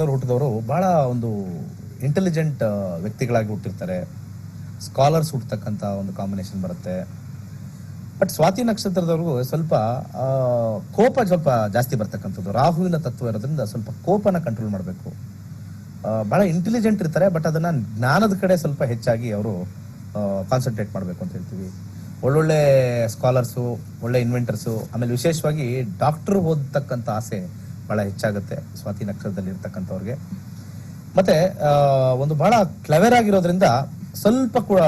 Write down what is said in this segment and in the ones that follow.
ಹುಟ್ಟಿದವರು ಬಹಳ ಒಂದು ಇಂಟೆಲಿಜೆಂಟ್ ವ್ಯಕ್ತಿಗಳಾಗಿ ಹುಟ್ಟಿರ್ತಾರೆ. ಸ್ಕಾಲರ್ಸ್ ಹುಟ್ಟತಕ್ಕಂಥ ಒಂದು ಕಾಂಬಿನೇಷನ್ ಬರುತ್ತೆ. ಬಟ್ ಸ್ವಾತಿ ನಕ್ಷತ್ರದವ್ರಿಗೂ ಸ್ವಲ್ಪ ಕೋಪ ಸ್ವಲ್ಪ ಜಾಸ್ತಿ ಬರ್ತಕ್ಕಂಥದ್ದು. ರಾಹುವಿನ ತತ್ವ ಇರೋದ್ರಿಂದ ಸ್ವಲ್ಪ ಕೋಪನ ಕಂಟ್ರೋಲ್ ಮಾಡಬೇಕು. ಬಹಳ ಇಂಟೆಲಿಜೆಂಟ್ ಇರ್ತಾರೆ, ಬಟ್ ಅದನ್ನ ಜ್ಞಾನದ ಕಡೆ ಸ್ವಲ್ಪ ಹೆಚ್ಚಾಗಿ ಅವರು ಕಾನ್ಸಂಟ್ರೇಟ್ ಮಾಡಬೇಕು ಅಂತ ಹೇಳ್ತೀವಿ. ಒಳ್ಳೊಳ್ಳೆ ಸ್ಕಾಲರ್ಸು, ಒಳ್ಳೆ ಇನ್ವೆಂಟರ್ಸು, ಆಮೇಲೆ ವಿಶೇಷವಾಗಿ ಡಾಕ್ಟರ್ ಓದತಕ್ಕಂಥ ಆಸೆ ಬಹಳ ಹೆಚ್ಚಾಗುತ್ತೆ ಸ್ವಾತಿ ನಕ್ಷತ್ರದಲ್ಲಿ ಇರ್ತಕ್ಕಂಥವ್ರಿಗೆ. ಮತ್ತೆ ಒಂದು ಬಹಳ ಕ್ಲೆವರ್ ಆಗಿರೋದ್ರಿಂದ ಸ್ವಲ್ಪ ಕೂಡ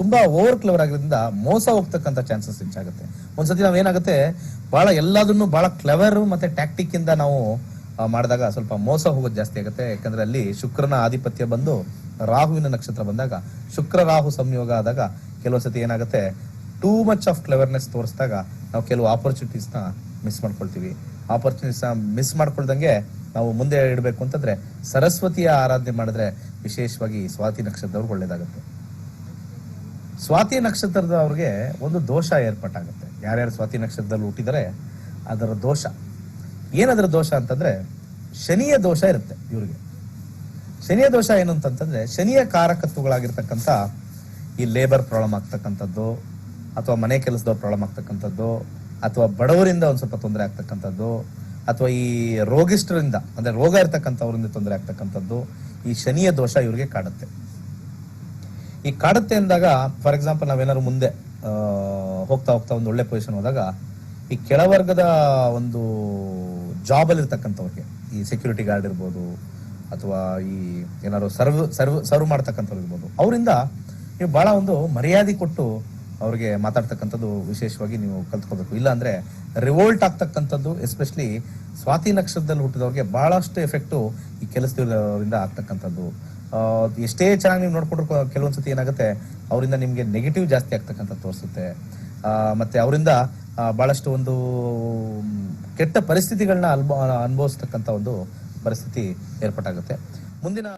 ತುಂಬಾ ಓವರ್ ಕ್ಲೆವರ್ ಆಗಿರೋದ್ರಿಂದ ಮೋಸ ಹೋಗ್ತಕ್ಕಂಥ ಚಾನ್ಸಸ್ ಹೆಚ್ಚಾಗುತ್ತೆ. ಒಂದ್ಸತಿ ನಾವೇನಾಗುತ್ತೆ, ಬಹಳ ಎಲ್ಲದನ್ನು ಬಹಳ ಕ್ಲೆವರ್ ಮತ್ತೆ ಟ್ಯಾಕ್ಟಿಕ್ ಇಂದ ನಾವು ಮಾಡಿದಾಗ ಸ್ವಲ್ಪ ಮೋಸ ಹೋಗೋದು ಜಾಸ್ತಿ ಆಗುತ್ತೆ. ಯಾಕಂದ್ರೆ ಅಲ್ಲಿ ಶುಕ್ರನ ಆಧಿಪತ್ಯ ಬಂದು ರಾಹುವಿನ ನಕ್ಷತ್ರ ಬಂದಾಗ, ಶುಕ್ರ ರಾಹು ಸಂಯೋಗ ಆದಾಗ ಕೆಲವೊಂದ್ಸತಿ ಏನಾಗುತ್ತೆ, ಟೂ ಮಚ್ ಆಫ್ ಕ್ಲೆವರ್ನೆಸ್ ತೋರಿಸಿದಾಗ ನಾವು ಕೆಲವು ಆಪರ್ಚುನಿಟೀಸ್ ನ ಮಿಸ್ ಮಾಡ್ಕೊಳ್ತೀವಿ. ಆಪರ್ಚುನಿಟೀಸ್ ಮಿಸ್ ಮಾಡ್ಕೊಳ್ದಂಗೆ ನಾವು ಮುಂದೆ ಇಡಬೇಕು ಅಂತಂದ್ರೆ ಸರಸ್ವತಿಯ ಆರಾಧನೆ ಮಾಡಿದ್ರೆ ವಿಶೇಷವಾಗಿ ಸ್ವಾತಿ ನಕ್ಷತ್ರದವ್ರಿಗೆ ಒಳ್ಳೇದಾಗುತ್ತೆ. ಸ್ವಾತಿ ನಕ್ಷತ್ರದವ್ರಿಗೆ ಒಂದು ದೋಷ ಏರ್ಪಟ್ಟಾಗುತ್ತೆ. ಯಾರ್ಯಾರು ಸ್ವಾತಿ ನಕ್ಷತ್ರದಲ್ಲಿ ಹುಟ್ಟಿದರೆ ಅದರ ದೋಷ ಏನದರ ದೋಷ ಅಂತಂದ್ರೆ ಶನಿಯ ದೋಷ ಇರುತ್ತೆ ಇವ್ರಿಗೆ. ಶನಿಯ ದೋಷ ಏನು ಅಂತಂದ್ರೆ ಶನಿಯ ಕಾರಕತ್ವಗಳಾಗಿರ್ತಕ್ಕಂಥ ಈ ಲೇಬರ್ ಪ್ರಾಬ್ಲಮ್ ಆಗ್ತಕ್ಕಂಥದ್ದು, ಅಥವಾ ಮನೆ ಕೆಲಸದವ್ರ ಪ್ರಾಬ್ಲಮ್ ಆಗ್ತಕ್ಕಂಥದ್ದು, ಅಥವಾ ಬಡವರಿಂದ ಒಂದ್ ಸ್ವಲ್ಪ ತೊಂದರೆ ಆಗ್ತಕ್ಕಂಥದ್ದು, ಅಥವಾ ಈ ರೋಗಿಷ್ಠರಿಂದ ಅಂದ್ರೆ ರೋಗ ಇರ್ತಕ್ಕಂಥವ್ರಿಂದ ತೊಂದರೆ ಆಗ್ತಕ್ಕಂಥದ್ದು, ಈ ಶನಿಯ ದೋಷ ಇವ್ರಿಗೆ ಕಾಡುತ್ತೆ. ಈ ಕಾಡುತ್ತೆ ಅಂದಾಗ ಫಾರ್ ಎಕ್ಸಾಂಪಲ್ ನಾವೇನಾದ್ರು ಮುಂದೆ ಹೋಗ್ತಾ ಹೋಗ್ತಾ ಒಂದು ಒಳ್ಳೆ ಪೊಸಿಷನ್ ಹೋದಾಗ ಈ ಕೆಳವರ್ಗದ ಒಂದು ಜಾಬ್ ಅಲ್ಲಿ ಇರ್ತಕ್ಕಂಥವ್ರಿಗೆ, ಈ ಸೆಕ್ಯೂರಿಟಿ ಗಾರ್ಡ್ ಇರ್ಬೋದು, ಅಥವಾ ಈ ಏನಾದ್ರು ಸರ್ವ್ ಮಾಡ್ತಕ್ಕಂಥವ್ರು ಇರ್ಬೋದು, ಅವರಿಂದ ನೀವು ಬಹಳ ಒಂದು ಮರ್ಯಾದೆ ಕೊಟ್ಟು ಅವ್ರಿಗೆ ಮಾತಾಡ್ತಕ್ಕಂಥದ್ದು ವಿಶೇಷವಾಗಿ ನೀವು ಕಲ್ತ್ಕೋಬೇಕು. ಇಲ್ಲ ಅಂದ್ರೆ ರಿವೋಲ್ಟ್ ಆಗ್ತಕ್ಕಂಥದ್ದು, ಎಸ್ಪೆಷಲಿ ಸ್ವಾತಿ ನಕ್ಷತ್ರದಲ್ಲಿ ಹುಟ್ಟಿದವ್ರಿಗೆ ಬಹಳಷ್ಟು ಎಫೆಕ್ಟು ಈ ಕೆಲಸದಿಂದ ಆಗ್ತಕ್ಕಂಥದ್ದು. ಎಷ್ಟೇ ಚೆನ್ನಾಗಿ ನೀವು ನೋಡ್ಕೊಂಡ್ರು ಕೆಲವೊಂದ್ಸತಿ ಏನಾಗುತ್ತೆ, ಅವರಿಂದ ನಿಮ್ಗೆ ನೆಗೆಟಿವ್ ಜಾಸ್ತಿ ಆಗ್ತಕ್ಕಂಥ ತೋರಿಸುತ್ತೆ. ಮತ್ತೆ ಅವರಿಂದ ಬಹಳಷ್ಟು ಒಂದು ಕೆಟ್ಟ ಪರಿಸ್ಥಿತಿಗಳನ್ನ ಅನುಭವಿಸ್ತಕ್ಕಂಥ ಒಂದು ಪರಿಸ್ಥಿತಿ ಏರ್ಪಟ್ಟಾಗುತ್ತೆ ಮುಂದಿನ